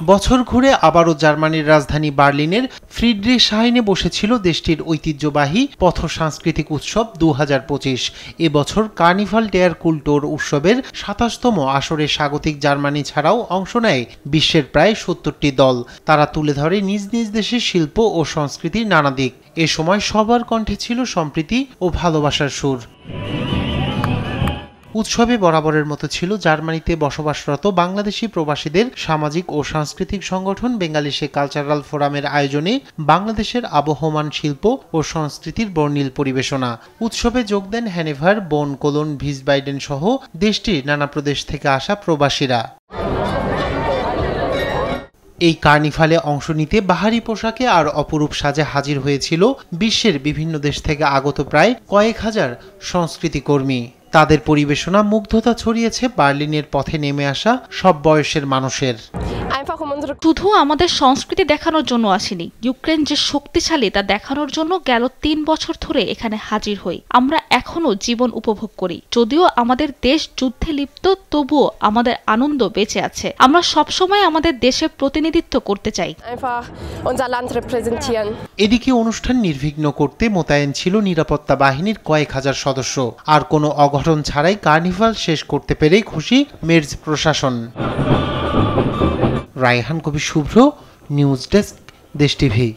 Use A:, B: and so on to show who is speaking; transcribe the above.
A: বছর ঘুরে আবারও জার্মানির রাজধানী বার্লিনের ফ্রিডরিশহাইনে বসেছিল দেশটির ঐতিহ্যবাহী পথ সাংস্কৃতিক উৎসব 2025। এবছর কার্নিভাল ডেয়ার কুলটোর উৎসবের 27তম আসরে স্বাগতিক জার্মানি ছাড়াও অংশ নেয় বিশ্বের প্রায় 70টি দল। তারা তুলে ধরে নিজ নিজ দেশের শিল্প ও সংস্কৃতির নানা দিক। এ সময় সবার কণ্ঠে ছিল সম্প্রীতি ও ভালোবাসার সুর। উৎসবে বরাবরের মতো ছিল জার্মানিতে বসবাসরত বাংলাদেশি প্রবাসীদের সামাজিক ও সাংস্কৃতিক সংগঠন বেঙ্গালিশে কালচারাল ফোরামের আয়োজনে বাংলাদেশের আবহমান শিল্প ও সংস্কৃতির বর্ণিল পরিবেশনা। উৎসবে যোগ দেন হ্যানোভার, বন, কোলন, ভিসবাইডেন সহ দেশটির নানা প্রদেশ থেকে আসা প্রবাসীরা। এই কার্নিভালে অংশ নিতে বাহারি পোশাকে আর অপরূপ সাজে হাজির হয়েছিল বিশ্বের বিভিন্ন দেশ থেকে আগত প্রায় কয়েক হাজার সংস্কৃতি কর্মী। তাদের পরিবেশনা মুগ্ধতা ছড়িয়েছে বার্লিনের পথে নেমে আসা সব বয়সের মানুষের।
B: শুধু আমাদের সংস্কৃতি দেখানোর জন্য আসেনি, ইউক্রেন যে শক্তিশালী তা দেখানোর জন্য গেল 3 বছর ধরে এখানে হাজির হই। আমরা এখনো জীবন উপভোগ করি। যদিও আমাদের দেশ যুদ্ধে লিপ্ত, তবুও আমাদের আনন্দ বেঁচে আছে। আমরা সবসময় আমাদের দেশের প্রতিনিধিত্ব করতে চাই।
A: এদিকে অনুষ্ঠান নির্বিঘ্ন করতে মোতায়েন ছিল নিরাপত্তা বাহিনীর কয়েক হাজার সদস্য। আর কোনো অঘটন ছাড়াই কার্নিভাল শেষ করতে পেরেই খুশি মের্জ প্রশাসন। রায়হান কবির শুভ্র, নিউজ ডেস্ক, দেশ টিভি।